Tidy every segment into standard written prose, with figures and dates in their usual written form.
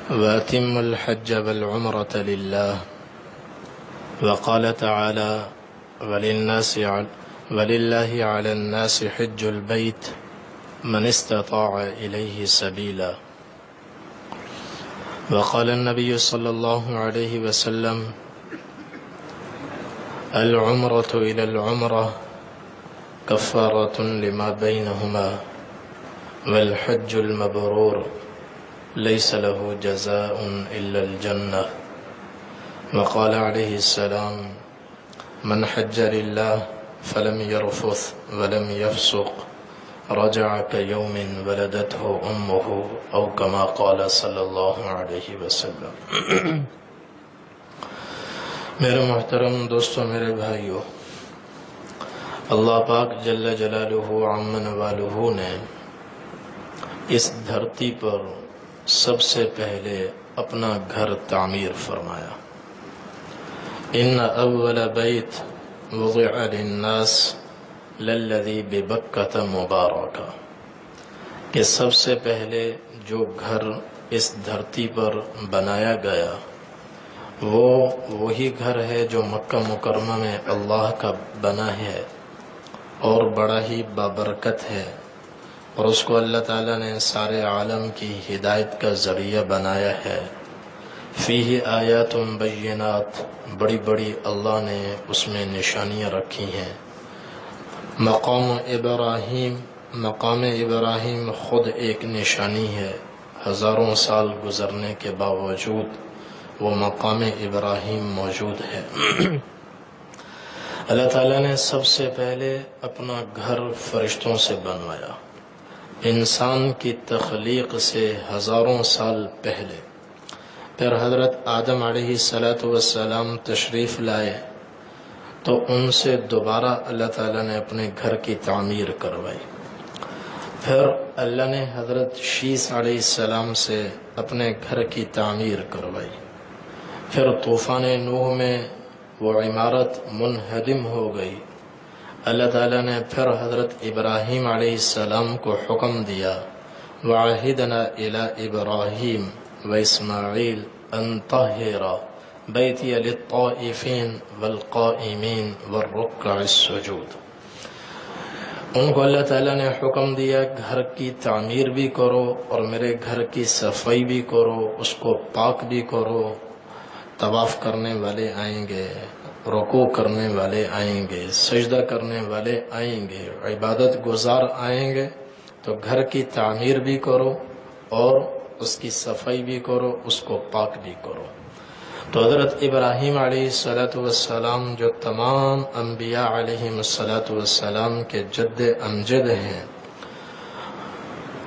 وأتم الحج والعمرة لله. وقال تعالى ولله على الناس حج البيت من استطاع إليه سبيلا. وقال النبي صلى الله عليه وسلم العمرة إلى العمرة كفارة لما بينهما والحج المبرور ليس له جزاء إلا الجنة. وقال عليه السلام من حج لله فلم يرفث ولم يفسق رجع كيوم ولدته أمه أو كما قال صلی اللہ علیہ وسلم. میرے محترم دوستو، میرے بھائیو، اللہ پاک جل جلالہ عم نوالہ نے اس دھرتی پر سب سے پہلے اپنا گھر تعمیر فرمایا. ان اول بیت وضع للناس للذی ببکۃ مبارکہ، کہ سب سے پہلے جو گھر اس دھرتی پر بنایا گیا وہ وہی گھر ہے جو مکہ مکرمہ میں اللہ کا بنا ہے اور بڑا ہی بابرکت ہے، اور اس کو اللہ تعالیٰ نے سارے عالم کی ہدایت کا ذریعہ بنایا ہے. فیہ آیات بینات، بڑی بڑی اللہ نے اس میں نشانیاں رکھی ہیں. مقام ابراہیم خود ایک نشانی ہے. ہزاروں سال گزرنے کے باوجود وہ مقام ابراہیم موجود ہے. اللہ تعالیٰ نے سب سے پہلے اپنا گھر فرشتوں سے بنوایا. انسان کی تخلیق سے ہزاروں سال پہلے پھر حضرت آدم علیہ السلام تشریف لائے تو ان سے دوبارہ اللہ تعالیٰ نے اپنے گھر کی تعمیر کروائی. پھر اللہ نے حضرت شیس علیہ السلام سے اپنے گھر کی تعمیر کروائی. پھر طوفان نوح میں وہ عمارت منہدم ہو گئی. اللہ تعالیٰ نے پھر حضرت ابراہیم علیہ السلام کو حکم دیا وَعَهِدْنَا إِلَىٰ إِبْرَاهِيمَ وَإِسْمَاعِيلَ أَن طَهِّرَ بَيْتِيَ لِلطَّائِفِينَ وَالْقَائِمِينَ وَالرُّكَّعِ السُّجُودِ. ان کو اللہ تعالیٰ نے حکم دیا گھر کی تعمیر بھی کرو اور میرے گھر کی صفائی بھی کرو، اس کو پاک بھی کرو. طواف کرنے والے آئیں گے، رکوع کرنے والے آئیں گے، سجدہ کرنے والے آئیں گے، عبادت گزار آئیں گے، تو گھر کی تعمیر بھی کرو اور اس کی صفائی بھی کرو، اس کو پاک بھی کرو. تو حضرت ابراہیم علیہ السلام جو تمام انبیاء علیہ السلام کے جد امجد ہیں،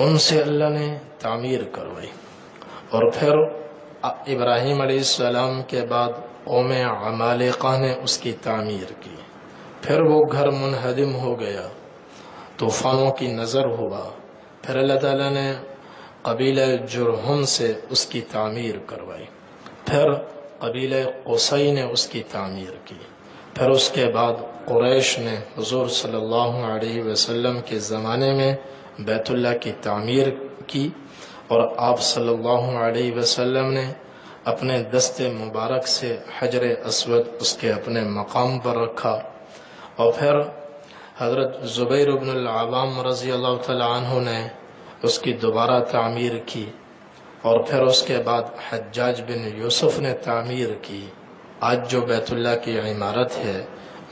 ان سے اللہ نے تعمیر کروائی. اور پھر ابراہیم علیہ السلام کے بعد قوم عمالقہ نے اس کی تعمیر کی. پھر وہ گھر منہدم ہو گیا، طوفانوں کی نظر ہوا. پھر اللہ تعالیٰ نے قبیلہ جرہم سے اس کی تعمیر کروائی. پھر قبیلہ قصی نے اس کی تعمیر کی. پھر اس کے بعد قریش نے حضور صلی اللہ علیہ وسلم کے زمانے میں بیت اللہ کی تعمیر کی، اور آپ صلی اللہ علیہ وسلم نے اپنے دست مبارک سے حجر اسود اس کے اپنے مقام پر رکھا. اور پھر حضرت زبیر بن العوام رضی اللہ تعالیٰ عنہ نے اس کی دوبارہ تعمیر کی. اور پھر اس کے بعد حجاج بن یوسف نے تعمیر کی. آج جو بیت اللہ کی عمارت ہے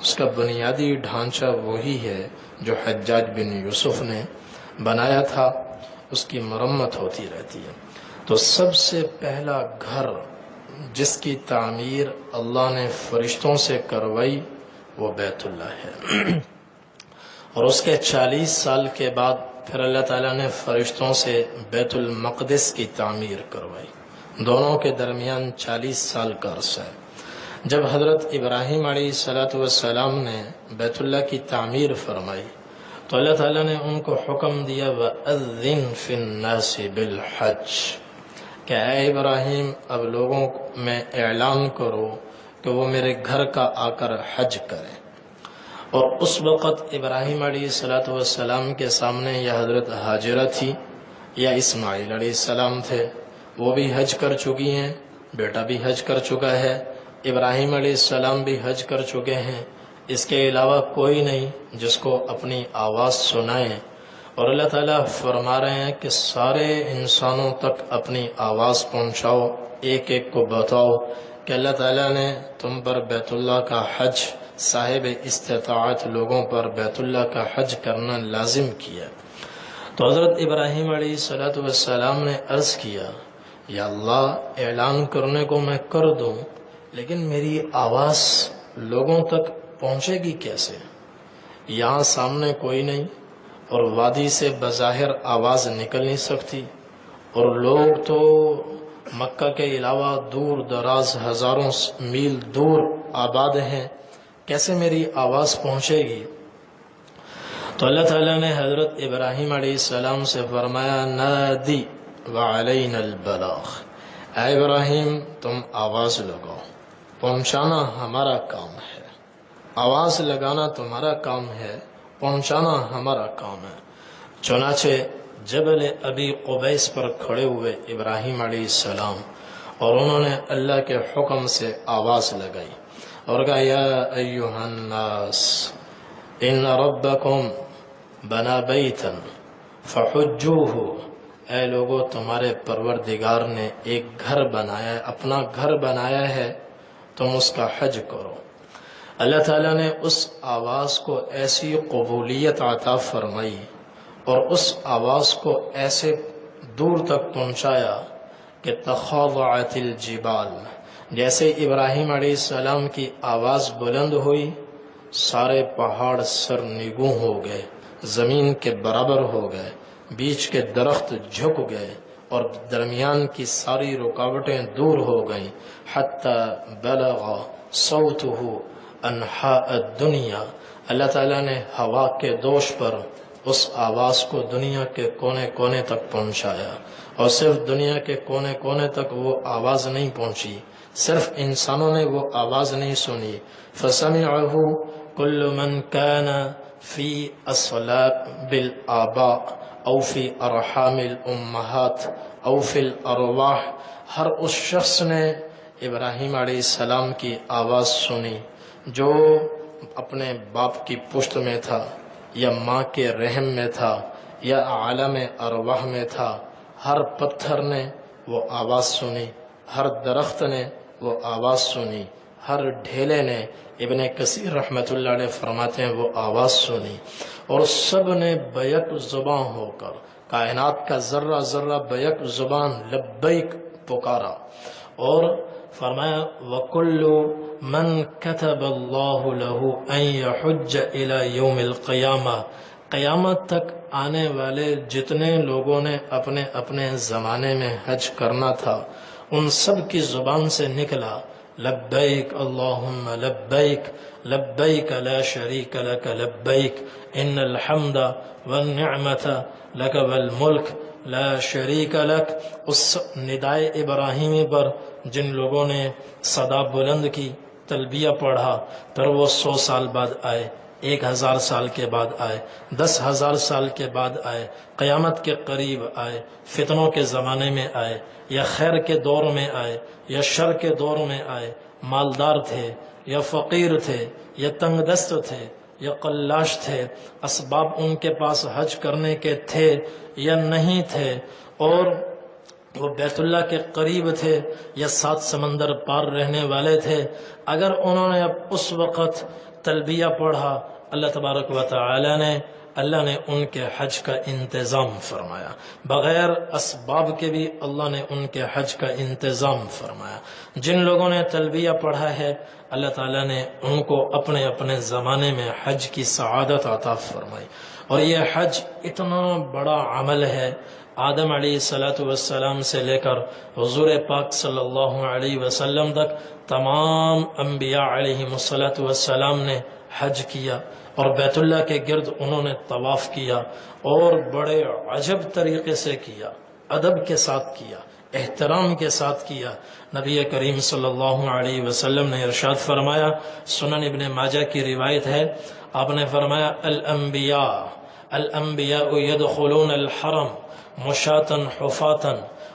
اس کا بنیادی ڈھانچہ وہی ہے جو حجاج بن یوسف نے بنایا تھا، اس کی مرمت ہوتی رہتی ہے. تو سب سے پہلا گھر جس کی تعمیر اللہ نے فرشتوں سے کروائی وہ بیت اللہ ہے. اور اس کے 40 سال کے بعد پھر اللہ تعالیٰ نے فرشتوں سے بیت المقدس کی تعمیر کروائی. دونوں کے درمیان 40 سال کا عرصہ ہے. جب حضرت ابراہیم علیہ السلام نے بیت اللہ کی تعمیر فرمائی تو اللہ تعالیٰ نے ان کو حکم دیا وَأَذِّن فِي النَّاسِ بِالْحَجِّ، کہ اے ابراہیم اب لوگوں میں اعلان کرو کہ وہ میرے گھر کا آ کر حج کریں. اور اس وقت ابراہیم علیہ السلام کے سامنے یا حضرت ہاجرہ تھی یا اسماعیل علیہ السلام تھے. وہ بھی حج کر چکی ہیں، بیٹا بھی حج کر چکا ہے، ابراہیم علیہ السلام بھی حج کر چکے ہیں، اس کے علاوہ کوئی نہیں جس کو اپنی آواز سنائیں۔ اور اللہ تعالیٰ فرما رہے ہیں کہ سارے انسانوں تک اپنی آواز پہنچاؤ، ایک ایک کو بتاؤ کہ اللہ تعالیٰ نے تم پر بیت اللہ کا حج، صاحب استطاعت لوگوں پر بیت اللہ کا حج کرنا لازم کیا۔ تو حضرت ابراہیم علیہ السلام نے عرض کیا، یا اللہ اعلان کرنے کو میں کر دوں لیکن میری آواز لوگوں تک پہنچے گی کیسے؟ یہاں سامنے کوئی نہیں اور وادی سے بظاہر آواز نکل نہیں سکتی، اور لوگ تو مکہ کے علاوہ دور دراز ہزاروں میل دور آباد ہیں، کیسے میری آواز پہنچے گی؟ تو اللہ تعالیٰ نے حضرت ابراہیم علیہ السلام سے فرمایا، نادی وعلینا البلاغ، اے ابراہیم تم آواز لگاؤ، پہنچانا ہمارا کام ہے، آواز لگانا تمہارا کام ہے، پہنچانا ہمارا کام ہے۔ چنانچہ جبل ابی قبیس پر کھڑے ہوئے ابراہیم علیہ السلام اور انہوں نے اللہ کے حکم سے آواز لگائی اور کہا، یا ایہا الناس ان ربکم بنا بیتا فحجوہ، اے لوگو تمہارے پروردگار نے ایک گھر بنایا ہے، اپنا گھر بنایا ہے، تم اس کا حج کرو۔ اللہ تعالیٰ نے اس آواز کو ایسی قبولیت عطا فرمائی اور اس آواز کو ایسے دور تک پہنچایا کہ تخاضعت الجبال، جیسے ابراہیم علیہ السلام کی آواز بلند ہوئی سارے پہاڑ سر نگوں ہو گئے، زمین کے برابر ہو گئے، بیچ کے درخت جھک گئے اور درمیان کی ساری رکاوٹیں دور ہو گئیں، حتی بلغ صوتہ انحاء الدنیا، اللہ تعالیٰ نے ہوا کے دوش پر اس آواز کو دنیا کے کونے کونے تک پہنچایا، اور صرف دنیا کے کونے کونے تک وہ آواز نہیں پہنچی، صرف انسانوں نے وہ آواز نہیں سنی، فسمعہ کل من کان فی اصلاب الآباء او فی ارحام الامہات او فی الارواح، ہر اس شخص نے ابراہیم علیہ السلام کی آواز سنی جو اپنے باپ کی پشت میں تھا یا ماں کے رحم میں تھا یا عالم ارواح میں تھا، ہر پتھر نے وہ آواز سنی، ہر درخت نے وہ آواز سنی، ہر ڈھیلے نے، ابن کثیر رحمۃ اللہ علیہ فرماتے ہیں وہ آواز سنی، اور سب نے بیک زبان ہو کر کائنات کا ذرہ ذرہ بیک زبان لبیک پکارا، اور فرمایا وَكُلُّ مَنْ كَتَبَ اللَّهُ لَهُ أَنْ يَحُجَّ إِلَى يَوْمِ الْقِيَامَةِ، قیامت تک آنے والے جتنے لوگوں نے اپنے اپنے زمانے میں حج کرنا تھا ان سب کی زبان سے نکلا، لبیک اللہم لبیک، لبیک لا شریک لک لبیک، ان الحمد والنعمت لک والملک لا شریک لک۔ اس ندائے ابراہیمی پر جن لوگوں نے صدا بلند کی، تلبیہ پڑھا، پھر وہ 100 سال بعد آئے، 1000 سال کے بعد آئے، 10,000 سال کے بعد آئے، قیامت کے قریب آئے، فتنوں کے زمانے میں آئے، یا خیر کے دور میں آئے یا شر کے دور میں آئے، مالدار تھے یا فقیر تھے یا تنگ دست تھے یا قلاش تھے، اسباب ان کے پاس حج کرنے کے تھے یا نہیں تھے، اور وہ بیت اللہ کے قریب تھے یا 7 سمندر پار رہنے والے تھے، اگر انہوں نے اب اس وقت تلبیہ پڑھا، اللہ تبارک و تعالی نے ان کے حج کا انتظام فرمایا، بغیر اسباب کے بھی اللہ نے ان کے حج کا انتظام فرمایا۔ جن لوگوں نے تلبیہ پڑھا ہے اللہ تعالیٰ نے ان کو اپنے اپنے زمانے میں حج کی سعادت عطا فرمائی، اور یہ حج اتنا بڑا عمل ہے، آدم علیہ السلام سے لے کر حضور پاک صلی اللہ علیہ وسلم تک تمام انبیاء علیہ السلام نے حج کیا، اور بیت اللہ کے گرد انہوں نے طواف کیا، اور بڑے عجب طریقے سے کیا، ادب کے ساتھ کیا، احترام کے ساتھ کیا۔ نبی کریم صلی اللہ علیہ وسلم نے ارشاد فرمایا، سنن ابن ماجہ کی روایت ہے، آپ نے فرمایا الانبیاء يدخلون الحرم مشاة حفاة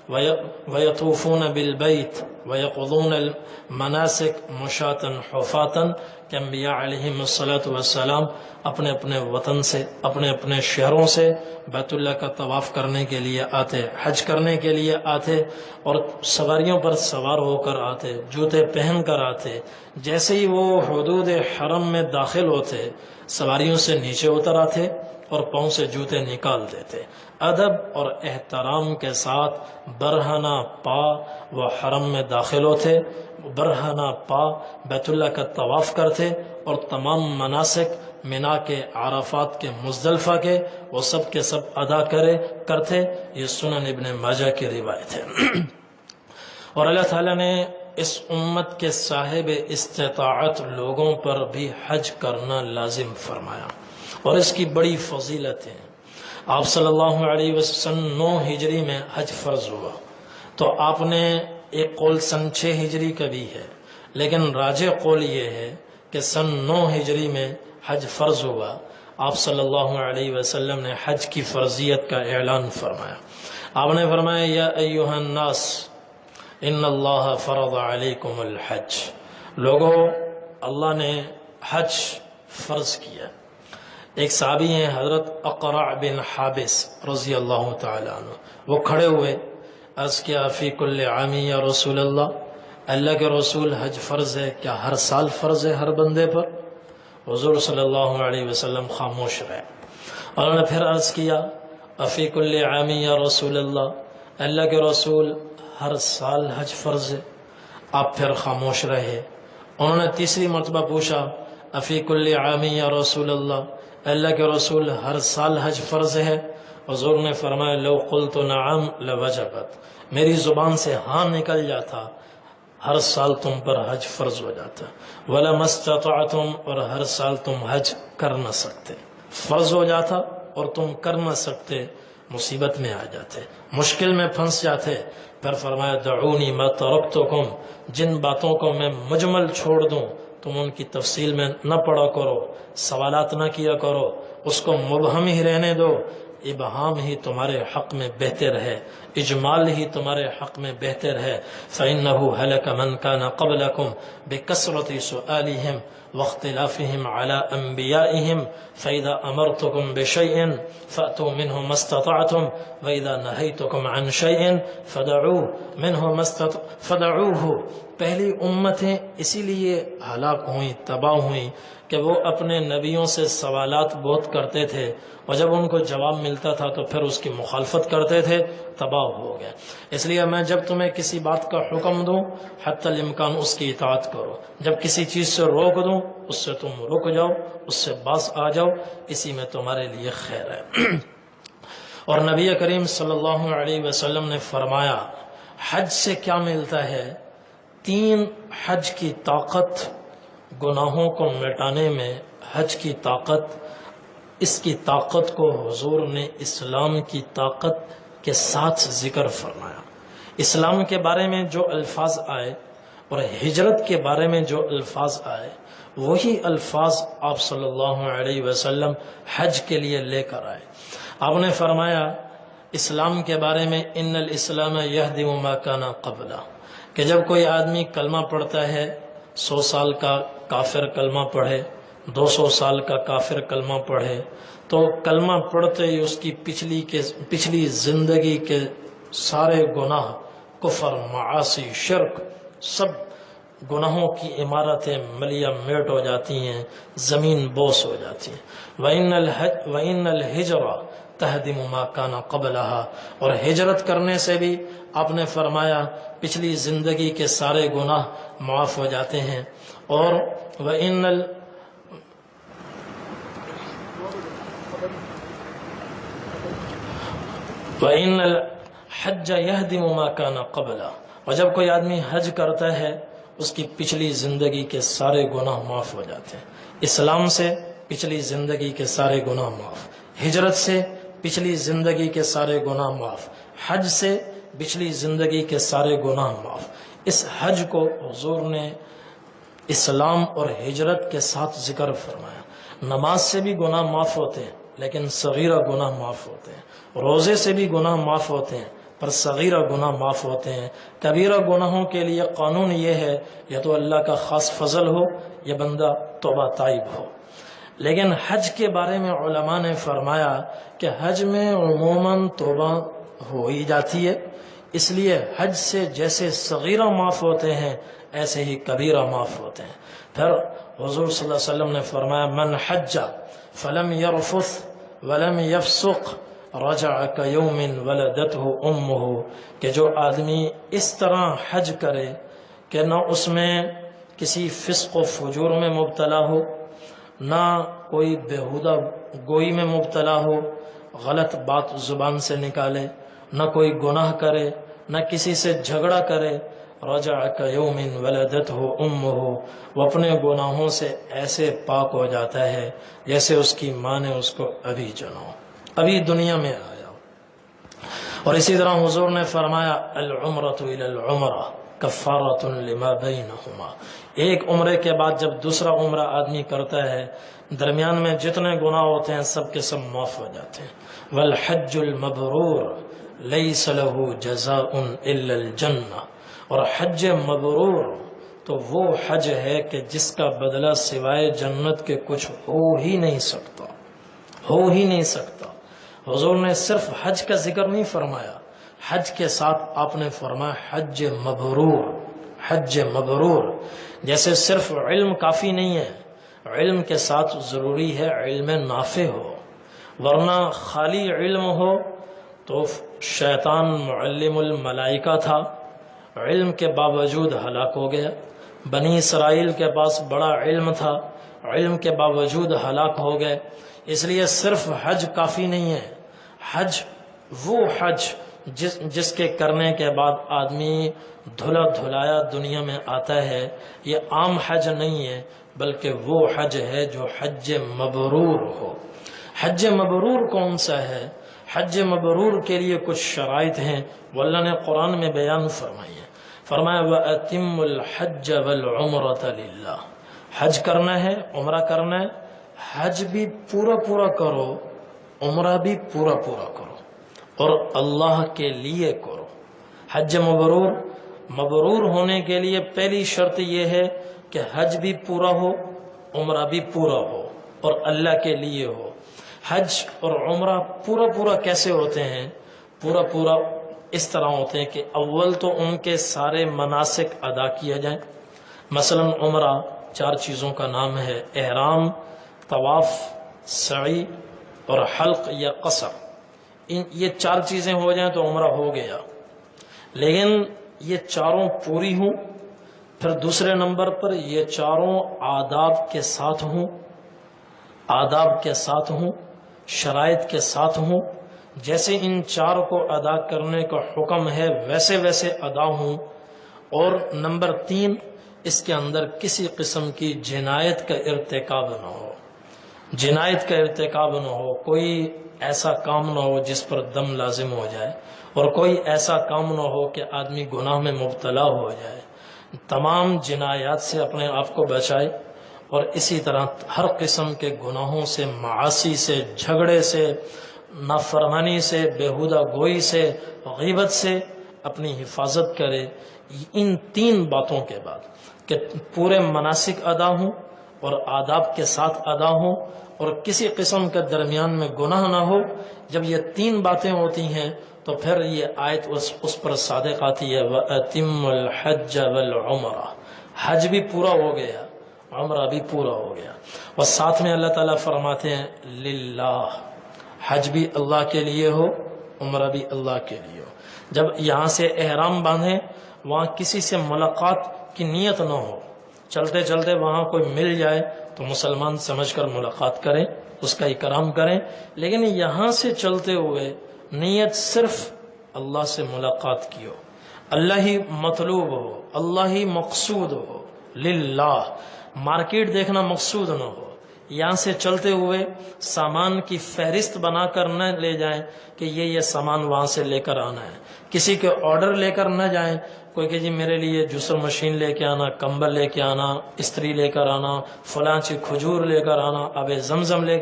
وَيَطُوفُونَ بِالْبَيْتِ وَيَقْضُونَ الْمَنَاسِكَ مُشَاةً حُفَاةً کہ انبیاء علیہم السلام اپنے اپنے وطن سے، اپنے اپنے شہروں سے بیت اللہ کا طواف کرنے کے لیے آتے، حج کرنے کے لیے آتے، اور سواریوں پر سوار ہو کر آتے، جوتے پہن کر آتے۔ جیسے ہی وہ حدود حرم میں داخل ہوتے، سواریوں سے نیچے اتر آتے اور پاؤں سے جوتے نکال دیتے۔ ادب اور احترام کے ساتھ برہنہ پا وہ حرم میں داخل ہوتے، برہنہ پا بیت اللہ کا طواف کرتے، اور تمام مناسک منا کے، عرفات کے، مزدلفہ کے، وہ سب کے سب ادا کرتے۔ یہ سنن ابن ماجہ کی روایت ہے۔ اور اللہ تعالیٰ نے اس امت کے صاحب استطاعت لوگوں پر بھی حج کرنا لازم فرمایا، اور اس کی بڑی فضیلت ہے۔ آپ صلی اللہ علیہ وسلم 9 ہجری میں حج فرض ہوا، تو آپ نے ایک قول سن 6 ہجری کا بھی ہے، لیکن راجح قول یہ ہے کہ سن 9 ہجری میں حج فرض ہوا۔ آپ صلی اللہ علیہ وسلم نے حج کی فرضیت کا اعلان فرمایا۔ آپ نے فرمایا یا ایھا الناس ان اللہ فرض علیکم الحج، لوگوں اللہ نے حج فرض کیا۔ ایک صحابی ہیں حضرت اقرع بن حابس رضی اللہ تعالی عنہ، وہ کھڑے ہوئے، عرض کیا فی کل عام یا رسول اللہ کے رسول حج فرض ہے کیا ہر سال فرض ہے ہر بندے پر؟ حضور صلی اللہ علیہ وسلم خاموش رہے۔ انہوں نے پھر عرض کیا افی کل عام یا رسول اللہ کے رسول ہر سال حج فرض ہے؟ آپ پھر خاموش رہے۔ انہوں نے تیسری مرتبہ پوچھا افی کل عام یا رسول اللہ کے رسول ہر سال حج فرض ہے؟ حضور نے فرمایا لو قلت نعم لوجبت، میری زبان سے ہاں نکل جاتا ہر سال تم پر حج فرض ہو جاتا، وَلَمَا اسْتَطَعْتُمْ، اور ہر سال تم حج کر نہ سکتے، فرض ہو جاتا اور تم کر نہ سکتے، مصیبت میں آ جاتے، مشکل میں پھنس جاتے۔ پھر فرمایا دعونی ما ترکتکم، جن باتوں کو میں مجمل چھوڑ دوں تم ان کی تفصیل میں نہ پڑھا کرو، سوالات نہ کیا کرو، اس کو مبہم ہی رہنے دو، ابہام ہی تمہارے حق میں بہتر ہے، اجمال ہی تمہارے حق میں بہتر ہے۔ فَإِنَّهُ هَلَكَ مَنْ كَانَ قَبْلَكُمْ بِكَثْرَةِ سُؤَالِهِمْ واختلافهم على أنبيائهم فإذا أمرتكم بشيء فأتوا منه ما استطعتم وإذا نهيتكم عن شيء فدعوه۔ پہلی امتیں اسی لیے ہلاک ہوئیں، تباہ ہوئیں کہ وہ اپنے نبیوں سے سوالات بہت کرتے تھے، اور جب ان کو جواب ملتا تھا تو پھر اس کی مخالفت کرتے تھے، تباہ ہو گئے۔ اس لیے میں جب تمہیں کسی بات کا حکم دوں حتی الامکان اس کی اطاعت کرو، جب کسی چیز سے روک دوں اس سے تم رک جاؤ، اس سے باز آ جاؤ، اسی میں تمہارے لیے خیر ہے۔ اور نبی کریم صلی اللہ علیہ وسلم نے فرمایا حج سے کیا ملتا ہے؟ 3 حج کی طاقت، گناہوں کو مٹانے میں حج کی طاقت، اس کی طاقت کو حضور نے اسلام کی طاقت کے ساتھ ذکر فرمایا۔ اسلام کے بارے میں جو الفاظ آئے اور ہجرت کے بارے میں جو الفاظ آئے، وہی الفاظ آپ صلی اللہ علیہ وسلم حج کے لیے لے کر آئے۔ آپ نے فرمایا اسلام کے بارے میں ان الاسلام یہدم ما کان قبلہ، کہ جب کوئی آدمی کلمہ پڑھتا ہے، 100 سال کا کافر کلمہ پڑھے، 200 سال کا کافر کلمہ پڑھے، تو کلمہ پڑھتے ہی اس کی پچھلی زندگی کے سارے گناہ، کفر، معاصی، شرک، سب گناہوں کی عمارتیں ملیا میٹ ہو جاتی ہیں، زمین بوس ہو جاتی ہیں۔ وَإِنَّ الْهِجْرَ تَهْدِمُ مَا كَانَ قَبْلَهَا، اور ہجرت کرنے سے بھی آپ نے فرمایا پچھلی زندگی کے سارے گناہ معاف ہو جاتے ہیں۔ اور وَإِنَّ الْحَجَّ يَهْدِمُ مَا كَانَ قَبْلَهَا، اور جب کوئی آدمی حج کرتا ہے اس کی پچھلی زندگی کے سارے گناہ معاف ہو جاتے ہیں۔ اسلام سے پچھلی زندگی کے سارے گناہ معاف، ہجرت سے پچھلی زندگی کے سارے گناہ معاف، حج سے پچھلی زندگی کے سارے گناہ معاف۔ اس حج کو حضور نے اسلام اور ہجرت کے ساتھ ذکر فرمایا۔ نماز سے بھی گناہ معاف ہوتے ہیں لیکن صغیرہ گناہ معاف ہوتے ہیں، روزے سے بھی گناہ معاف ہوتے ہیں، پر صغیرہ گناہ معاف ہوتے ہیں. کبیرہ گناہوں کے لیے قانون یہ ہے یا تو اللہ کا خاص فضل ہو یا بندہ توبہ طائب ہو. لیکن حج کے بارے میں علماء نے فرمایا کہ حج میں عموماً توبہ ہو ہی جاتی ہے، اس لیے حج سے جیسے صغیرہ معاف ہوتے ہیں ایسے ہی کبیرہ معاف ہوتے ہیں. پھر حضور صلی اللہ علیہ وسلم نے فرمایا من حج فلم یرفث ولم یفسق رجع کیوم ولدته امہ، کہ جو آدمی اس طرح حج کرے کہ نہ اس میں کسی فسق و فجور میں مبتلا ہو، نہ کوئی بیہودہ گوئی میں مبتلا ہو، غلط بات زبان سے نکالے، نہ کوئی گناہ کرے، نہ کسی سے جھگڑا کرے، رجع کیوم ولدته امہ، وہ اپنے گناہوں سے ایسے پاک ہو جاتا ہے جیسے اس کی ماں نے اس کو ابھی جنا ہو، ابھی دنیا میں آیا. اور اسی طرح حضور نے فرمایا العمرۃ الی العمرہ کفارۃ لما بینہما، ایک عمرے کے بعد جب دوسرا عمرہ آدمی کرتا ہے درمیان میں جتنے گناہ ہوتے ہیں سب کے سب معاف ہو جاتے ہیں. والحج المبرور لیس له جزاء الا الجنہ، اور حج مبرور تو وہ حج ہے کہ جس کا بدلہ سوائے جنت کے کچھ ہو ہی نہیں سکتا، ہو ہی نہیں سکتا. حضور نے صرف حج کا ذکر نہیں فرمایا، حج کے ساتھ آپ نے فرمایا حج مبرور. حج مبرور جیسے صرف علم کافی نہیں ہے، علم کے ساتھ ضروری ہے علم نافع ہو، ورنہ خالی علم ہو تو شیطان معلم الملائکہ تھا، علم کے باوجود ہلاک ہو گیا. بنی اسرائیل کے پاس بڑا علم تھا، علم کے باوجود ہلاک ہو گئے. اس لیے صرف حج کافی نہیں ہے، حج وہ حج جس کے کرنے کے بعد آدمی دھلا دھلایا دنیا میں آتا ہے، یہ عام حج نہیں ہے بلکہ وہ حج ہے جو حج مبرور ہو. حج مبرور کون سا ہے؟ حج مبرور کے لیے کچھ شرائط ہیں وہ اللہ نے قرآن میں بیان فرمائی ہے. فرمایا وَأَتِمُّ الْحَجَّ وَالْعُمْرَةَ لِلَّهِ، حج کرنا ہے، عمرہ کرنا ہے، حج بھی پورا پورا کرو، عمرہ بھی پورا پورا کرو اور اللہ کے لیے کرو. حج مبرور، مبرور ہونے کے لیے پہلی شرط یہ ہے کہ حج بھی پورا ہو، عمرہ بھی پورا ہو اور اللہ کے لیے ہو. حج اور عمرہ پورا پورا کیسے ہوتے ہیں؟ پورا پورا اس طرح ہوتے ہیں کہ اول تو ان کے سارے مناسک ادا کیا جائیں. مثلا عمرہ 4 چیزوں کا نام ہے، احرام، طواف، سعی اور حلق یا قصر. یہ 4 چیزیں ہو جائیں تو عمرہ ہو گیا. لیکن یہ چاروں پوری ہوں، پھر دوسرے نمبر پر یہ چاروں آداب کے ساتھ ہوں، آداب کے ساتھ ہوں، شرائط کے ساتھ ہوں، جیسے ان 4 کو ادا کرنے کا حکم ہے ویسے ویسے ادا ہوں. اور نمبر 3 اس کے اندر کسی قسم کی جنایت کا ارتکاب نہ ہو، جنایت کا ارتکاب نہ ہو، کوئی ایسا کام نہ ہو جس پر دم لازم ہو جائے، اور کوئی ایسا کام نہ ہو کہ آدمی گناہ میں مبتلا ہو جائے. تمام جنایات سے اپنے آپ کو بچائے، اور اسی طرح ہر قسم کے گناہوں سے، معاصی سے، جھگڑے سے، نافرمانی سے، بیہودہ گوئی سے، غیبت سے اپنی حفاظت کرے. ان 3 باتوں کے بعد کہ پورے مناسک ادا ہوں اور آداب کے ساتھ ادا ہوں اور کسی قسم کا درمیان میں گناہ نہ ہو، جب یہ 3 باتیں ہوتی ہیں تو پھر یہ آیت اس پر صادق آتی ہے وَأَتِمُّ الْحَجَّ وَالْعُمْرَةَ. حج بھی پورا ہو گیا، عمرہ بھی پورا ہو گیا. اور ساتھ میں اللہ تعالیٰ فرماتے ہیں للہ، حج بھی اللہ کے لیے ہو، عمرہ بھی اللہ کے لیے ہو. جب یہاں سے احرام باندھیں وہاں کسی سے ملاقات کی نیت نہ ہو، چلتے چلتے وہاں کوئی مل جائے تو مسلمان سمجھ کر ملاقات کریں، اس کا اکرام کریں. لیکن یہاں سے چلتے ہوئے نیت صرف اللہ سے ملاقات کی ہو، اللہ ہی مطلوب ہو، اللہ ہی مقصود ہو. للہ، مارکیٹ دیکھنا مقصود نہ ہو. یہاں سے چلتے ہوئے سامان کی فہرست بنا کر نہ لے جائیں کہ یہ سامان وہاں سے لے کر آنا ہے. کسی کے آرڈر لے کر نہ جائیں، کوئی کہ جی میرے لیے جوسر مشین لے کے آنا، کمبل لے کے آنا، استری لے کر آنا، فلاں چیز کھجور لے کر آنا، آب زمزم لے،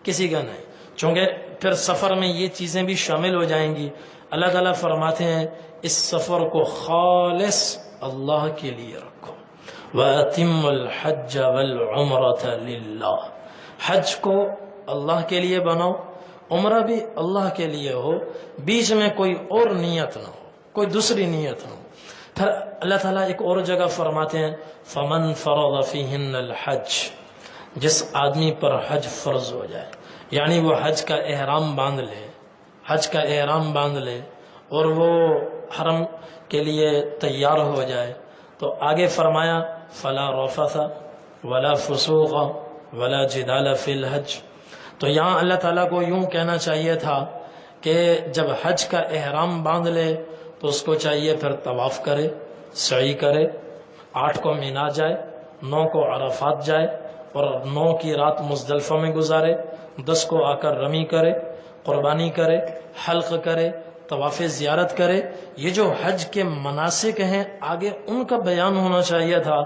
کسی کا نہیں. چونکہ پھر سفر میں یہ چیزیں بھی شامل ہو جائیں گی۔ اللہ تعالیٰ فرماتے ہیں اس سفر کو خالص اللہ کے لیے رکھو، وَأَتِمُّ الْحَجَّ وَالْعُمْرَةَ لِلَّهِ، حج کو اللہ کے لیے بناؤ، عمرہ بھی اللہ کے لیے ہو، بیچ میں کوئی اور نیت نہ ہو، کوئی دوسری نیت نہ ہو۔ پھر اللہ تعالیٰ ایک اور جگہ فرماتے ہیں فَمَنْ فَرَضَ فِيهِنَّ الْحَجِّ، جس آدمی پر حج فرض ہو جائے، یعنی وہ حج کا احرام باندھ لے، حج کا احرام باندھ لے اور وہ حرم کے لیے تیار ہو جائے، تو آگے فرمایا فَلَا رَفَثَ وَلَا فُسُوقَ وَلَا جِدَالَ فِي الْحَجِّ۔ تو یہاں اللہ تعالیٰ کو یوں کہنا چاہیے تھا کہ جب حج کا احرام باندھ لے تو اس کو چاہیے پھر طواف کرے، سعی کرے، 8 کو مینا جائے، 9 کو عرفات جائے اور 9 کی رات مزدلفہ میں گزارے، 10 کو آ کر رمی کرے، قربانی کرے، حلق کرے، طواف زیارت کرے۔ یہ جو حج کے مناسک ہیں آگے ان کا بیان ہونا چاہیے تھا،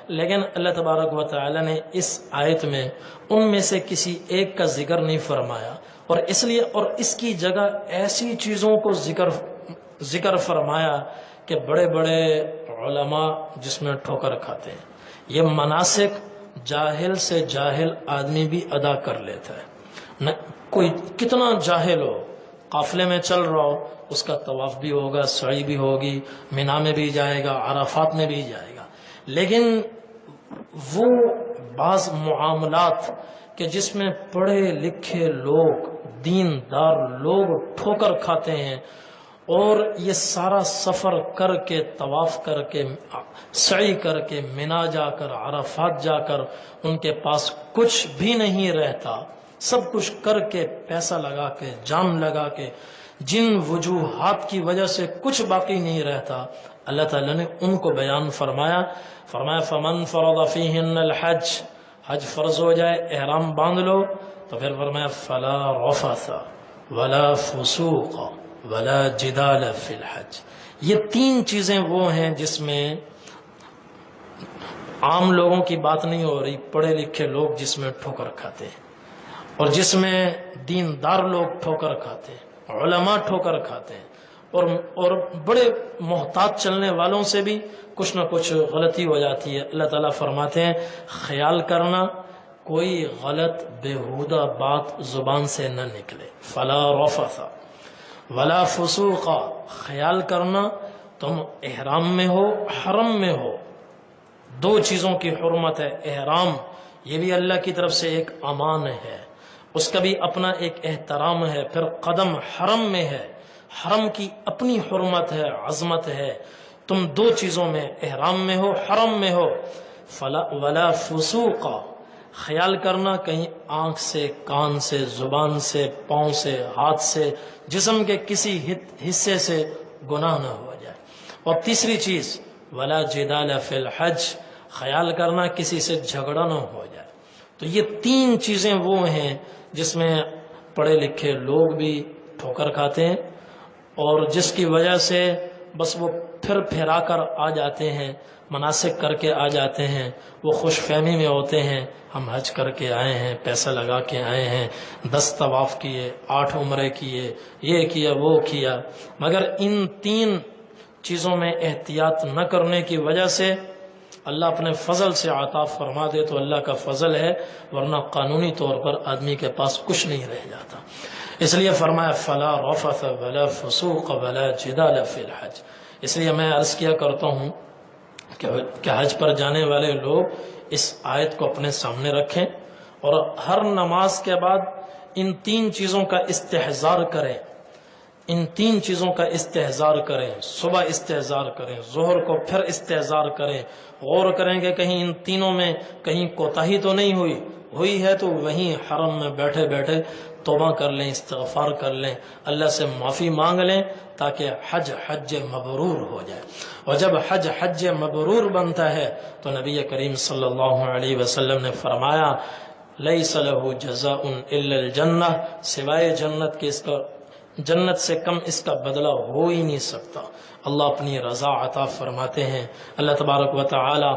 لیکن اللہ تبارک و تعالی نے اس آیت میں ان میں سے کسی ایک کا ذکر نہیں فرمایا، اور اس لیے اور اس کی جگہ ایسی چیزوں کو ذکر فرمایا کہ بڑے بڑے علماء جس میں ٹھوکر کھاتے ہیں۔ یہ مناسک جاہل سے جاہل آدمی بھی ادا کر لیتا ہے، کوئی کتنا جاہل ہو، قافلے میں چل رہا ہو، اس کا طواف بھی ہوگا، سعی بھی ہوگی، مینا میں بھی جائے گا، عرفات میں بھی جائے گا، لیکن وہ بعض معاملات کہ جس میں پڑھے لکھے لوگ، دیندار لوگ ٹھوکر کھاتے ہیں، اور یہ سارا سفر کر کے، طواف کر کے، سعی کر کے، مینا جا کر، عرفات جا کر ان کے پاس کچھ بھی نہیں رہتا، سب کچھ کر کے، پیسہ لگا کے، جان لگا کے، جن وجوہات کی وجہ سے کچھ باقی نہیں رہتا، اللہ تعالیٰ نے ان کو بیان فرمایا فَمَنْ فَرَضَ فِيهِنَّ الْحَجِّ، حج فرض ہو جائے، احرام باندھ لو، تو پھر فرمایا فَلَا رَفَثَ وَلَا فُسُوقَ وَلَا جِدَالَ فِي الْحَجِّ۔ یہ 3 چیزیں وہ ہیں جس میں عام لوگوں کی بات نہیں ہو رہی، پڑھے لکھے لوگ جس میں ٹھوکر کھاتے ہیں، اور جس میں دیندار لوگ ٹھوکر کھاتے ہیں، علماء ٹھوکر کھاتے ہیں، اور بڑے محتاط چلنے والوں سے بھی کچھ نہ کچھ غلطی ہو جاتی ہے۔ اللہ تعالیٰ فرماتے ہیں خیال کرنا کوئی غلط بےہودہ بات زبان سے نہ نکلے، فلا رفث ولا فسوق، خیال کرنا تم احرام میں ہو، حرم میں ہو، 2 چیزوں کی حرمت ہے۔ احرام یہ بھی اللہ کی طرف سے ایک امان ہے، اس کا بھی اپنا ایک احترام ہے، پھر قدم حرم میں ہے، حرم کی اپنی حرمت ہے، عظمت ہے۔ تم 2 چیزوں میں، احرام میں ہو، حرم میں ہو، ولا فسوق، خیال کرنا کہیں آنکھ سے، کان سے، زبان سے، پاؤں سے، ہاتھ سے، جسم کے کسی حصے سے گناہ نہ ہو جائے۔ اور تیسری چیز ولا جدال فی الحج، خیال کرنا کسی سے جھگڑا نہ ہو جائے۔ تو یہ 3 چیزیں وہ ہیں جس میں پڑھے لکھے لوگ بھی ٹھوکر کھاتے ہیں، اور جس کی وجہ سے بس وہ پھرا کر آ جاتے ہیں، مناسک کر کے آ جاتے ہیں، وہ خوش فہمی میں ہوتے ہیں ہم حج کر کے آئے ہیں، پیسہ لگا کے آئے ہیں، 10 طواف کیے، 8 عمرے کیے، یہ کیا وہ کیا، مگر ان 3 چیزوں میں احتیاط نہ کرنے کی وجہ سے اللہ اپنے فضل سے عطا فرما دے تو اللہ کا فضل ہے، ورنہ قانونی طور پر آدمی کے پاس کچھ نہیں رہ جاتا۔ اس لیے فرمایا فلا رفث ولا فسوق ولا جدال فی الحج۔ اس لیے میں عرض کیا کرتا ہوں کہ حج پر جانے والے لوگ اس آیت کو اپنے سامنے رکھیں، اور ہر نماز کے بعد ان 3 چیزوں کا استحضار کریں، ان 3 چیزوں کا استحضار کریں، صبح استحضار کریں، ظہر کو پھر استحضار کریں، غور کریں کہ کہیں ان تینوں میں کہیں کوتاہی تو نہیں ہوئی ہے تو وہیں حرم میں بیٹھے بیٹھے توبہ کر لیں، استغفار کر لیں، اللہ سے معافی مانگ لیں، تاکہ حج مبرور ہو جائے۔ اور جب حج مبرور بنتا ہے تو نبی کریم صلی اللہ علیہ وسلم نے فرمایا لیس لہ جزاء الا الجنہ، سوائے جنت کے اس کا، جنت سے کم اس کا بدلہ ہو ہی نہیں سکتا۔ اللہ اپنی رضا عطا فرماتے ہیں، اللہ تبارک و تعالی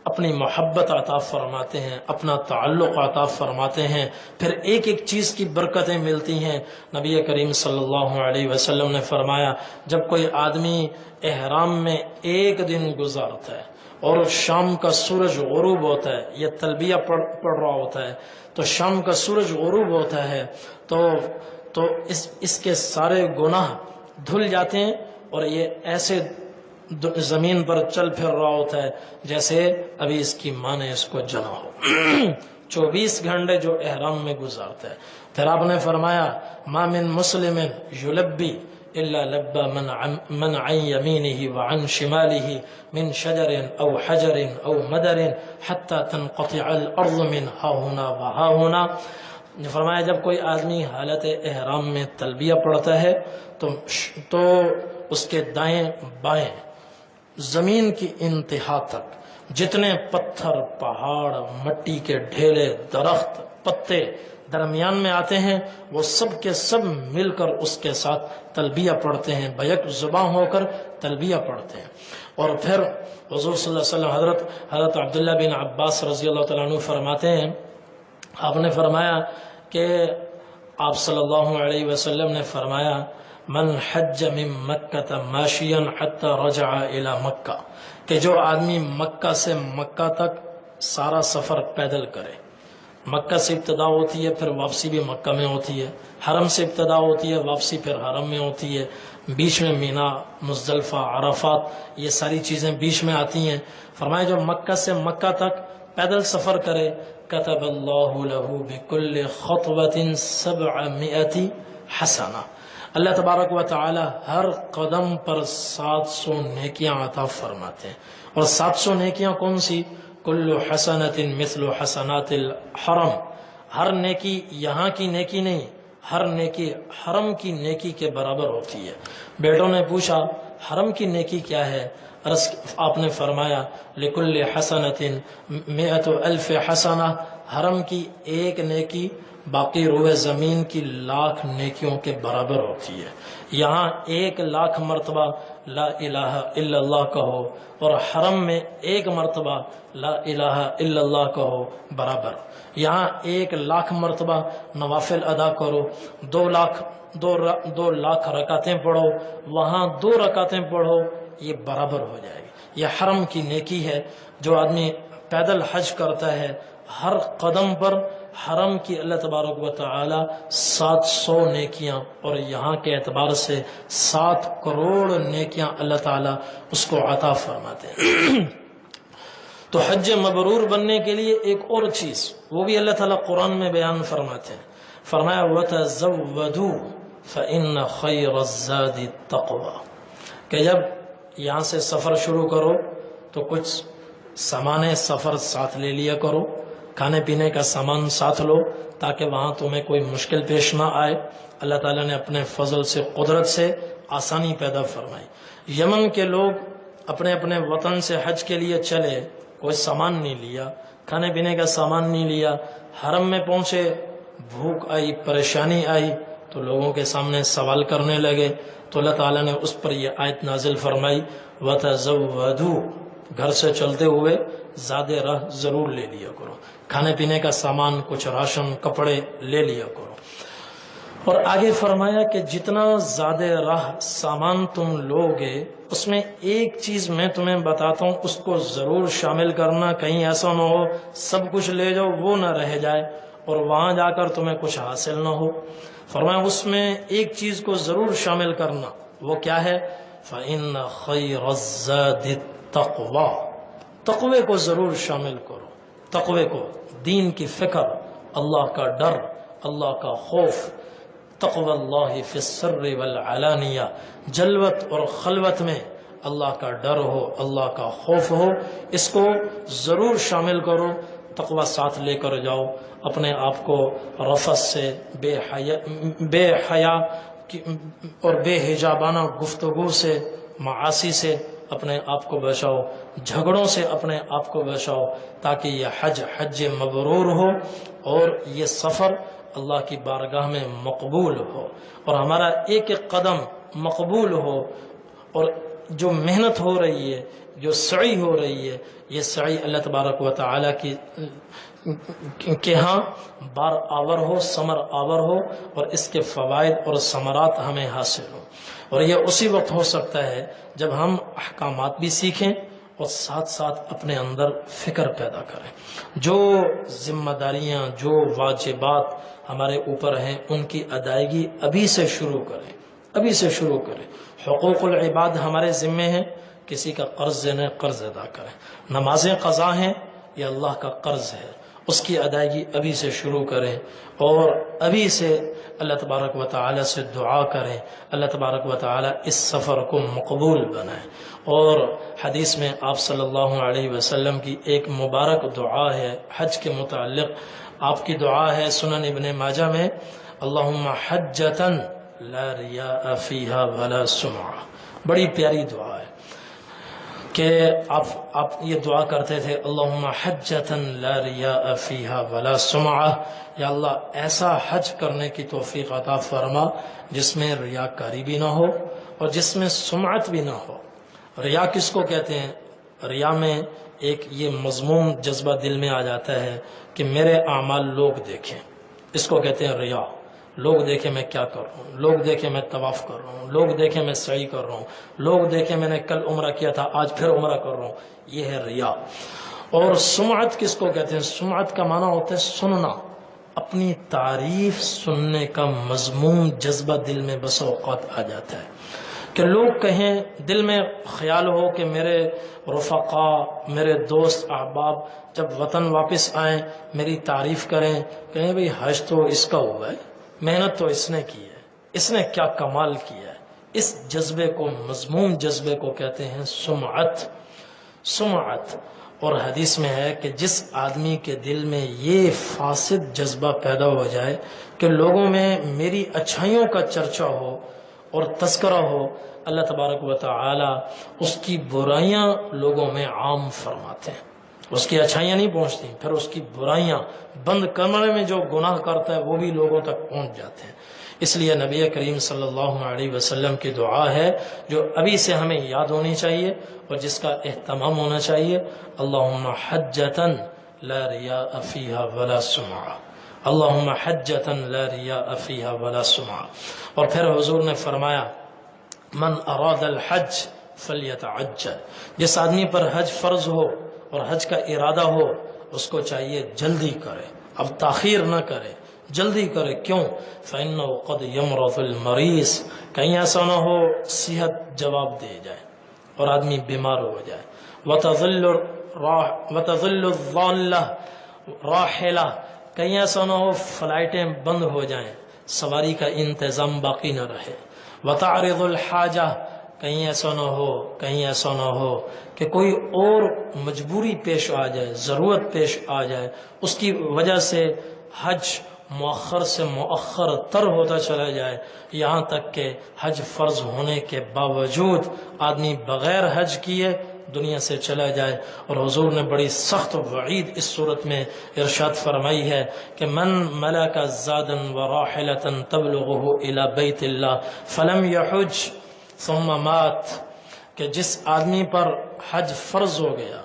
اپنی محبت عطا فرماتے ہیں، اپنا تعلق عطا فرماتے ہیں، پھر ایک ایک چیز کی برکتیں ملتی ہیں۔ نبی کریم صلی اللہ علیہ وسلم نے فرمایا جب کوئی آدمی احرام میں ایک دن گزارتا ہے اور شام کا سورج غروب ہوتا ہے، یہ تلبیہ پڑھ رہا ہوتا ہے، تو شام کا سورج غروب ہوتا ہے تو اس کے سارے گناہ دھل جاتے ہیں، اور یہ ایسے زمین پر چل پھر رہا ہوتا ہے جیسے ابھی اس کی ماں نے اس کو جنا ہو۔ 24 گھنٹے جو احرام میں گزارتا ہے۔ پھر آپ نے فرمایا ما من مسلم یلبی الا لبى من عن يمينه وعن شماله من شجر او حجر او مدر حتى تنقطع الارض من ها هنا وها هنا۔ فرمایا جب کوئی آدمی حالت احرام میں تلبیہ پڑھتا ہے تو اس کے دائیں بائیں زمین کی انتہا تک جتنے پتھر، پہاڑ، مٹی کے ڈھیلے، درخت، پتے درمیان میں آتے ہیں، وہ سب کے سب مل کر اس کے ساتھ تلبیہ پڑھتے ہیں، بیک زباں ہو کر تلبیہ پڑھتے ہیں۔ اور پھر حضور صلی اللہ علیہ وسلم حضرت عبداللہ بن عباس رضی اللہ تعالیٰ عنہ فرماتے ہیں، آپ نے فرمایا کہ آپ صلی اللہ علیہ وسلم نے فرمایا من حج من مکہ ماشیا حتی رجع الی مکہ، کہ جو آدمی مکہ سے مکہ تک سارا سفر پیدل کرے، مکہ سے ابتدا ہوتی ہے پھر واپسی بھی مکہ میں ہوتی ہے، حرم سے ابتدا ہوتی ہے واپسی پھر حرم میں ہوتی ہے، بیچ میں مینا، مزدلفہ، عرفات، یہ ساری چیزیں بیچ میں آتی ہیں۔ فرمایا جو مکہ سے مکہ تک پیدل سفر کرے کتب اللہ لہ بکل خطوۃ 700 حسنہ، اللہ تبارک و تعالی ہر قدم پر 700 نیکیاں عطا فرماتے ہیں۔ اور 700 نیکیاں کون سی؟ کل حسنۃ مثل حسنات الحرم، ہر نیکی یہاں کی نیکی نہیں، ہر نیکی حرم کی نیکی کے برابر ہوتی ہے۔ بیٹوں نے پوچھا حرم کی نیکی کیا ہے؟ آپ نے فرمایا لکل حسنۃ 100,000 حسنہ، حرم کی ایک نیکی باقی روئے زمین کی 1,00,000 نیکیوں کے برابر ہوتی ہے۔ یہاں 1,00,000 مرتبہ لا الہ الا اللہ کہو اور حرم میں 1 مرتبہ لا الہ الا اللہ کہو برابر۔ یہاں 1,00,000 مرتبہ نوافل ادا کرو، 2,00,000 رکعتیں پڑھو، وہاں 2 رکعتیں پڑھو، یہ برابر ہو جائے گی۔ یہ حرم کی نیکی ہے۔ جو آدمی پیدل حج کرتا ہے ہر قدم پر حرم کی اللہ تبارک و تعالی 700 نیکیاں اور یہاں کے اعتبار سے 7 کروڑ نیکیاں اللہ تعالی اس کو عطا فرماتے ہیں۔ تو حج مبرور بننے کے لیے ایک اور چیز وہ بھی اللہ تعالیٰ قرآن میں بیان فرماتے ہیں، فرمایا وَتَزَوَّدُوا فَإِنَّ خَيْرَ الزَّادِ التَّقْوَى، کہ جب یہاں سے سفر شروع کرو تو کچھ سامان سفر ساتھ لے لیا کرو، کھانے پینے کا سامان ساتھ لو تاکہ وہاں تمہیں کوئی مشکل پیش نہ آئے۔ اللہ تعالیٰ نے اپنے فضل سے، قدرت سے آسانی پیدا فرمائی۔ یمن کے لوگ اپنے اپنے وطن سے حج کے لیے چلے، کوئی سامان نہیں لیا، کھانے پینے کا سامان نہیں لیا، حرم میں پہنچے، بھوک آئی، پریشانی آئی تو لوگوں کے سامنے سوال کرنے لگے، تو اللہ تعالیٰ نے اس پر یہ آیت نازل فرمائی وَتَزَوَّدُوا، گھر سے چلتے ہوئے زیادہ راہ ضرور لے لیا کرو، کھانے پینے کا سامان، کچھ راشن، کپڑے لے لیا کرو۔ اور آگے فرمایا کہ جتنا زیادہ راہ سامان تم لوگے اس میں ایک چیز میں تمہیں بتاتا ہوں، اس کو ضرور شامل کرنا، کہیں ایسا نہ ہو سب کچھ لے جاؤ وہ نہ رہ جائے اور وہاں جا کر تمہیں کچھ حاصل نہ ہو۔ فرمایا اس میں ایک چیز کو ضرور شامل کرنا، وہ کیا ہے؟ فَإِنَّ خَيْرَ الزَّادِ التَّقْوَى، تقوی کو ضرور شامل کرو، تقوی کو، دین کی فکر، اللہ کا ڈر، اللہ کا خوف، تقوی اللہ فی السر والعلانیہ، جلوت اور خلوت میں اللہ کا ڈر ہو، اللہ کا خوف ہو، اس کو ضرور شامل کرو۔ تقوی ساتھ لے کر جاؤ، اپنے آپ کو رفث سے، بے حیا اور بے حجابانہ گفتگو سے، معاصی سے اپنے آپ کو بچاؤ، جھگڑوں سے اپنے آپ کو بچاؤ، تاکہ یہ حج مبرور ہو اور یہ سفر اللہ کی بارگاہ میں مقبول ہو اور ہمارا ایک ایک قدم مقبول ہو اور جو محنت ہو رہی ہے، جو سعی ہو رہی ہے، یہ سعی اللہ تبارک و تعالی کی کہ ہاں بار آور ہو، ثمر آور ہو، اور اس کے فوائد اور ثمرات ہمیں حاصل ہوں۔ اور یہ اسی وقت ہو سکتا ہے جب ہم احکامات بھی سیکھیں اور ساتھ ساتھ اپنے اندر فکر پیدا کریں۔ جو ذمہ داریاں، جو واجبات ہمارے اوپر ہیں، ان کی ادائیگی ابھی سے شروع کریں، ابھی سے شروع کریں۔ حقوق العباد ہمارے ذمے ہیں، کسی کا قرض دینا، قرض ادا کریں۔ نمازیں قضا ہیں، یہ اللہ کا قرض ہے، اس کی ادائیگی ابھی سے شروع کریں، اور ابھی سے اللہ تبارک و تعالی سے دعا کریں، اللہ تبارک و تعالی اس سفر کو مقبول بنائیں۔ اور حدیث میں آپ صلی اللہ علیہ وسلم کی ایک مبارک دعا ہے حج کے متعلق، آپ کی دعا ہے سنن ابن ماجہ میں، اللہم حجتا لا ریاء فیہا ولا سمعہ۔ بڑی پیاری دعا ہے کہ آپ یہ دعا کرتے تھے، اللہم حجتا لا ریاء فیہا ولا سمعہ، یا اللہ ایسا حج کرنے کی توفیق عطا فرما جس میں ریاکاری بھی نہ ہو اور جس میں سمعت بھی نہ ہو۔ ریا کس کو کہتے ہیں؟ ریا میں ایک یہ مضموم جذبہ دل میں آ جاتا ہے کہ میرے اعمال لوگ دیکھیں، اس کو کہتے ہیں ریا۔ لوگ دیکھیں میں کیا کر رہا ہوں، لوگ دیکھیں میں طواف کر رہا ہوں، لوگ دیکھیں میں سعی کر رہا ہوں، لوگ دیکھیں میں نے کل عمرہ کیا تھا آج پھر عمرہ کر رہا ہوں، یہ ہے ریا۔ اور سمعت کس کو کہتے ہیں؟ سمعت کا معنی ہوتا ہے سننا، اپنی تعریف سننے کا مضموم جذبہ دل میں بس اوقات آ جاتا ہے کہ لوگ کہیں، دل میں خیال ہو کہ میرے رفقا، میرے دوست احباب جب وطن واپس آئیں میری تعریف کریں، کہیں بھئی حج تو اس کا ہوا ہے، محنت تو اس نے کی ہے، اس نے کیا کمال کیا ہے۔ اس جذبے کو، مضموم جذبے کو کہتے ہیں سمعت۔ سمعت۔ اور حدیث میں ہے کہ جس آدمی کے دل میں یہ فاسد جذبہ پیدا ہو جائے کہ لوگوں میں میری اچھائیوں کا چرچا ہو اور تذکرہ ہو، اللہ تبارک و تعالی اس کی برائیاں لوگوں میں عام فرماتے ہیں۔ اس کی اچھائیاں نہیں پہنچتی، پھر اس کی برائیاں، بند کمرے میں جو گناہ کرتا ہے وہ بھی لوگوں تک پہنچ جاتے ہیں۔ اس لیے نبی کریم صلی اللہ علیہ وسلم کی دعا ہے جو ابھی سے ہمیں یاد ہونی چاہیے اور جس کا اہتمام ہونا چاہیے، اللہم حجتا لا ریاء فیہا ولا سمعہ، اللہم حجتا لا ریاء فیہا ولا سمعہ۔ اور پھر حضور نے فرمایا، من اراد الحج فلیتعجل، جس آدمی پر حج فرض ہو اور حج کا ارادہ ہو اس کو چاہیے جلدی کرے، اب تاخیر نہ کرے، جلدی کرے۔ کیوں؟ فإنه قد يمرض المریض، کہیں ایسا نہ ہو صحت جواب دے جائے اور آدمی بیمار ہو جائے۔ وتظل الضالہ راحلہ، کہیں ایسا نہ ہو فلائٹیں بند ہو جائیں، سواری کا انتظام باقی نہ رہے۔ وتعرض الحاجہ، کہیں ایسا نہ ہو کہ کوئی اور مجبوری پیش آ جائے، ضرورت پیش آ جائے، اس کی وجہ سے حج مؤخر سے مؤخر تر ہوتا چلا جائے، یہاں تک کہ حج فرض ہونے کے باوجود آدمی بغیر حج کیے دنیا سے چلا جائے۔ اور حضور نے بڑی سخت وعید اس صورت میں ارشاد فرمائی ہے کہ من ملک زادا وراحلة تبلغه الى بیت اللہ فلم یحج ثم مات، کہ جس آدمی پر حج فرض ہو گیا،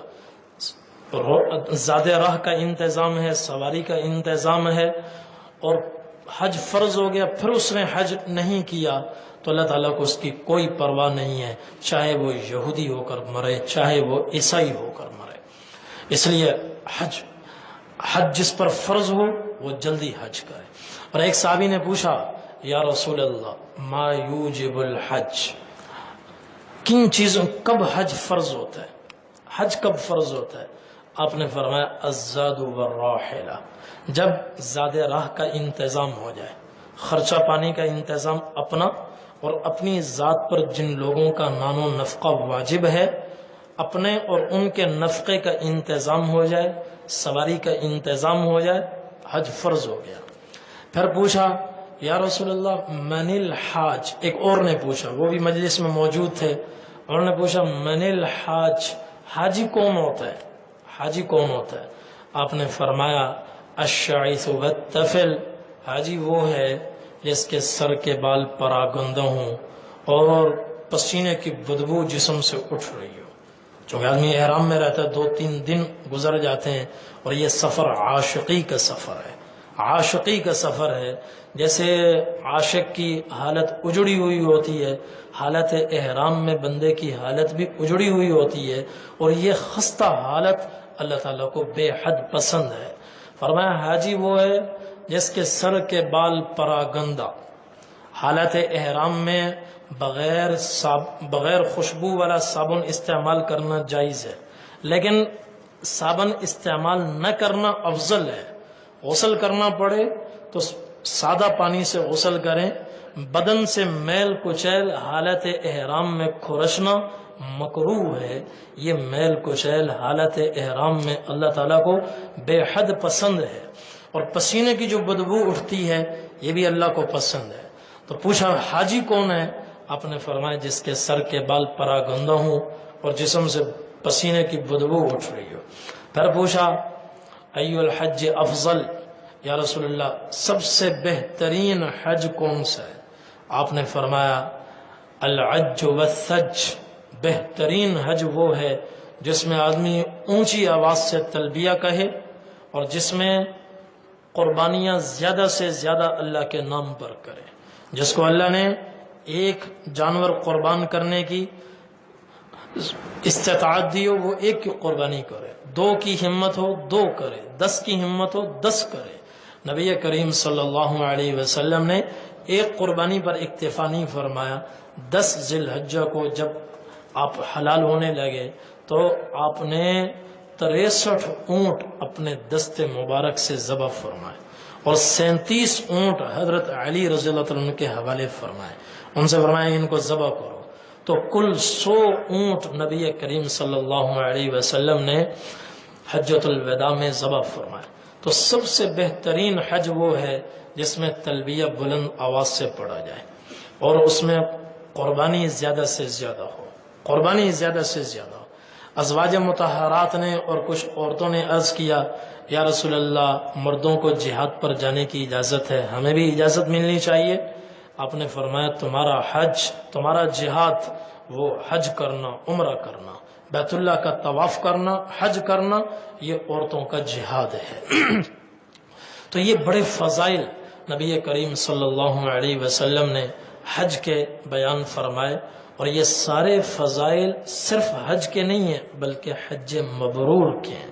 زاد راہ کا انتظام ہے، سواری کا انتظام ہے، اور حج فرض ہو گیا پھر اس نے حج نہیں کیا، تو اللہ تعالیٰ کو اس کی کوئی پرواہ نہیں ہے، چاہے وہ یہودی ہو کر مرے، چاہے وہ عیسائی ہو کر مرے۔ اس لیے حج جس پر فرض ہو وہ جلدی حج کرے۔ اور ایک صحابی نے پوچھا، یا رسول اللہ ما یوجب الحج، کن چیزوں، کب حج فرض ہوتا ہے، حج کب فرض ہوتا ہے؟ آپ نے فرمایا الزاد والراحلہ، جب زاد راہ کا انتظام ہو جائے، خرچہ پانی کا انتظام اپنا اور اپنی ذات پر جن لوگوں کا نان و نفقہ واجب ہے اپنے اور ان کے نفقے کا انتظام ہو جائے، سواری کا انتظام ہو جائے، حج فرض ہو گیا۔ پھر پوچھا یا رسول اللہ من الحاج، ایک اور نے پوچھا، وہ بھی مجلس میں موجود تھے، انہوں نے پوچھا من الحاج، حاجی کون ہوتا ہے، حاجی کون ہوتا ہے؟ آپ نے فرمایا الشعیث والتفل، حاجی وہ ہے جس کے سر کے بال پراگندہ ہوں اور پسینے کی بدبو جسم سے اٹھ رہی ہو. چونکہ آدمی احرام میں رہتا ہے 2-3 دن گزر جاتے ہیں، اور یہ سفر عاشقی کا سفر ہے. عاشقی کا سفر ہے. جیسے عاشق کی حالت اجڑی ہوئی ہوتی ہے، حالت احرام میں بندے کی حالت بھی اجڑی ہوئی ہوتی ہے، اور یہ خستہ حالت اللہ تعالیٰ کو بے حد پسند ہے. فرمایا حاجی وہ ہے جس کے سر کے بال پراگندہ، حالت احرام میں بغیر خوشبو والا صابن استعمال کرنا جائز ہے، لیکن صابن استعمال نہ کرنا افضل ہے. غسل کرنا پڑے تو سادہ پانی سے غسل کریں. بدن سے میل کچیل حالت احرام میں کھرچنا مکروہ ہے. یہ میل کچیل حالت احرام میں اللہ تعالیٰ کو بے حد پسند ہے. اور پسینے کی جو بدبو اٹھتی ہے یہ بھی اللہ کو پسند ہے. تو پوچھا حاجی کون ہے؟ آپ نے فرمایا جس کے سر کے بال پراگندہ ہوں اور جسم سے پسینے کی بدبو اٹھ رہی ہو. پھر پوچھا ایو الحج افضل، یا رسول اللہ سب سے بہترین حج کون سا ہے؟ آپ نے فرمایا العج والثج، بہترین حج وہ ہے جس میں آدمی اونچی آواز سے تلبیہ کہے اور جس میں قربانیاں زیادہ سے زیادہ اللہ کے نام پر کرے. جس کو اللہ نے ایک جانور قربان کرنے کی استطاعت دی ہو وہ ایک کی قربانی کرے، 2 کی ہمت ہو 2 کرے، 10 کی ہمت ہو 10 کرے. نبی کریم صلی اللہ علیہ وسلم نے ایک قربانی پر اکتفا نہیں فرمایا. 10 ذی الحجہ کو جب آپ حلال ہونے لگے تو آپ نے 63 اونٹ اپنے دست مبارک سے ذبح فرمائے اور 37 اونٹ حضرت علی رضی اللہ عنہ کے حوالے فرمائے. ان سے فرمایا ان کو ذبح کرو. تو کل 100 اونٹ نبی کریم صلی اللہ علیہ وسلم نے حجۃ الوداع میں ذبح فرمائے. تو سب سے بہترین حج وہ ہے جس میں تلبیہ بلند آواز سے پڑھا جائے اور اس میں قربانی زیادہ سے زیادہ ہو، قربانی زیادہ سے زیادہ ہو. ازواج مطہرات نے اور کچھ عورتوں نے عرض کیا یا رسول اللہ مردوں کو جہاد پر جانے کی اجازت ہے، ہمیں بھی اجازت ملنی چاہیے. آپ نے فرمایا تمہارا حج، تمہارا جہاد وہ حج کرنا، عمرہ کرنا، بیت اللہ کا طواف کرنا، حج کرنا، یہ عورتوں کا جہاد ہے. تو یہ بڑے فضائل نبی کریم صلی اللہ علیہ وسلم نے حج کے بیان فرمائے. اور یہ سارے فضائل صرف حج کے نہیں ہیں بلکہ حج مبرور کے ہیں.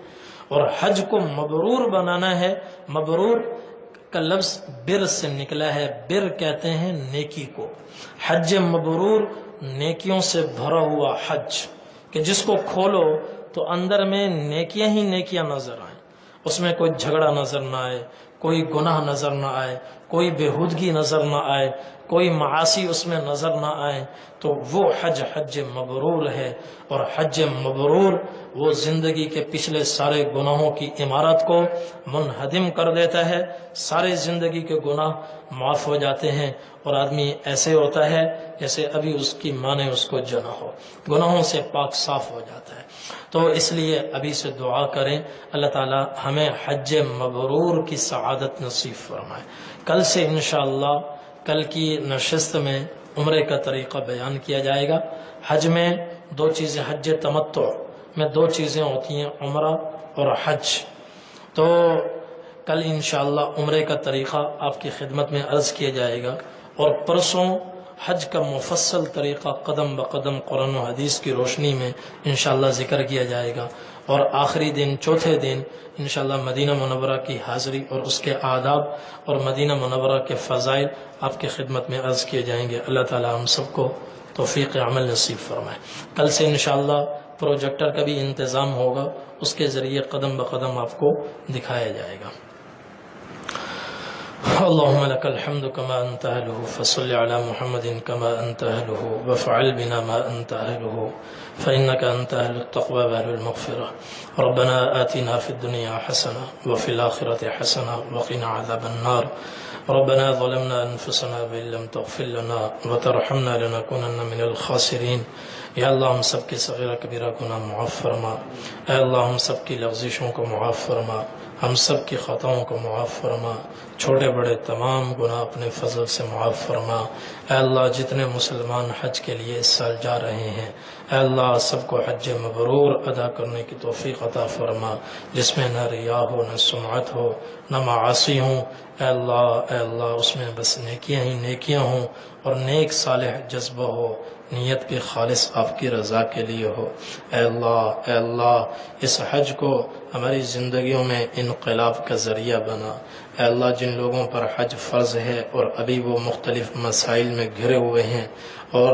اور حج کو مبرور بنانا ہے. مبرور کا لفظ بر سے نکلا ہے، بر کہتے ہیں نیکی کو. حج مبرور نیکیوں سے بھرا ہوا حج کہ جس کو کھولو تو اندر میں نیکیاں ہی نیکیاں نظر آئیں، اس میں کوئی جھگڑا نظر نہ آئے، کوئی گناہ نظر نہ آئے، کوئی بےہودگی نظر نہ آئے، کوئی معاصی اس میں نظر نہ آئے. تو وہ حج حج مبرور ہے. اور حج مبرور وہ زندگی کے پچھلے سارے گناہوں کی عمارت کو منہدم کر دیتا ہے. سارے زندگی کے گناہ معاف ہو جاتے ہیں اور آدمی ایسے ہوتا ہے جیسے ابھی اس کی ماں نے اس کو جنا ہو، گناہوں سے پاک صاف ہو جاتا ہے. تو اس لیے ابھی سے دعا کریں اللہ تعالی ہمیں حج مبرور کی سعادت نصیب فرمائے. کل سے انشاءاللہ کل کی نشست میں عمرے کا طریقہ بیان کیا جائے گا. حج میں 2 چیزیں، حج تمتع میں 2 چیزیں ہوتی ہیں، عمرہ اور حج. تو کل انشاءاللہ عمرے کا طریقہ آپ کی خدمت میں عرض کیا جائے گا اور پرسوں حج کا مفصل طریقہ قدم بقدم قرآن و حدیث کی روشنی میں انشاءاللہ ذکر کیا جائے گا. اور آخری دن چوتھے دن انشاءاللہ مدینہ منورہ کی حاضری اور اس کے آداب اور مدینہ منورہ کے فضائل آپ کی خدمت میں عرض کیے جائیں گے. اللہ تعالی ہم سب کو توفیق عمل نصیب فرمائے. کل سے انشاءاللہ پروجیکٹر کا بھی انتظام ہوگا، اس کے ذریعے قدم بقدم آپ کو دکھایا جائے گا. اللهم لك الحمد كما أنت أهله فصل على محمد كما أنت أهله وافعل بنا ما أنت أهله فإنك أنت أهل التقوى وأهل المغفرة. ربنا آتنا في الدنيا حسنة وفي الآخرة حسنة وقنا عذاب النار. ربنا ظلمنا أنفسنا وإن لم تغفر لنا وترحمنا لنكونن من الخاسرين. یا اللہ ہم سب کی صغیرہ کبیرہ گناہ معاف فرما. اے اللہ ہم سب کی لغزشوں کو معاف فرما. ہم سب کی خطاؤں کو معاف فرما، چھوٹے بڑے تمام گناہ اپنے فضل سے معاف فرما۔ اے اللہ جتنے مسلمان حج کے لیے اس سال جا رہے ہیں، اے اللہ سب کو حج مبرور ادا کرنے کی توفیق عطا فرما، جس میں نہ ریا ہو، نہ سمعت ہو، نہ معاصی ہوں۔ اے اللہ اس میں بس نیکیاں ہی نیکیاں ہوں، اور نیک صالح جذبہ ہو، نیت بھی خالص آپ کی رضا کے لیے ہو۔ اے اللہ اس حج کو ہماری زندگیوں میں انقلاب کا ذریعہ بنا۔ اے اللہ جن لوگوں پر حج فرض ہے اور ابھی وہ مختلف مسائل میں گھرے ہوئے ہیں اور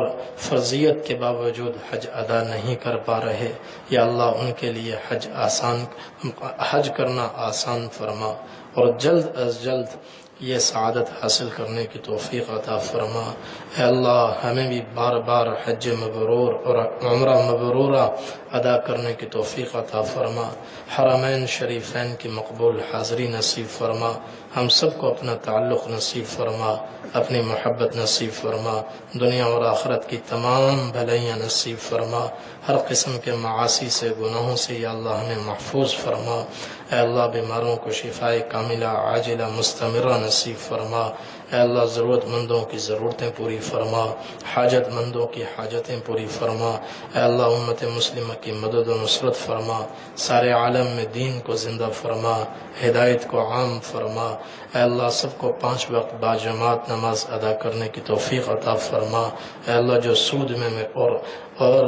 فرضیت کے باوجود حج ادا نہیں کر پا رہے، یا اللہ ان کے لیے حج کرنا آسان فرما، اور جلد از جلد یہ سعادت حاصل کرنے کی توفیق عطا فرما۔ اے اللہ ہمیں بھی بار بار حج مبرور اور عمرہ مبرورہ ادا کرنے کی توفیق عطا فرما، حرمین شریفین کی مقبول حاضری نصیب فرما، ہم سب کو اپنا تعلق نصیب فرما، اپنی محبت نصیب فرما، دنیا اور آخرت کی تمام بھلائیاں نصیب فرما، ہر قسم کے معاصی سے گناہوں سے یا اللہ ہمیں محفوظ فرما۔ اے اللہ بیماروں کو شفائے کاملہ عاجلہ مستمرہ نصیب فرما۔ اے اللہ ضرورت مندوں کی ضرورتیں پوری فرما، حاجت مندوں کی حاجتیں پوری فرما۔ اے اللہ امت مسلمہ کی مدد و نصرت فرما، سارے عالم میں دین کو زندہ فرما، ہدایت کو عام فرما۔ اے اللہ سب کو 5 وقت باجماعت نماز ادا کرنے کی توفیق عطا فرما۔ اے اللہ جو سود میں اور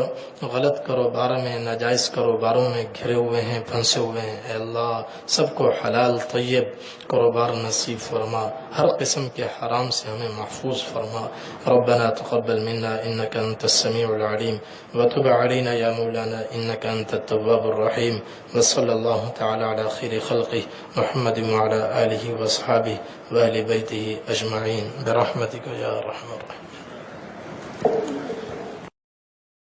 غلط کاروبار میں، ناجائز کاروباروں میں گھرے ہوئے ہیں، پھنسے ہوئے ہیں، اے اللہ سب کو حلال طیب کاروبار نصیب فرما، ہر قسم کے حرام سے ہمیں محفوظ فرما۔ ربنا تقبل منا انك انت السميع العليم وتب علينا يا مولانا انك انت التواب الرحيم، وصلى الله تعالى على خير خلقه محمد وعلى آله واصحابه واهل بيته اجمعين برحمتك يا ارحم الراحمين۔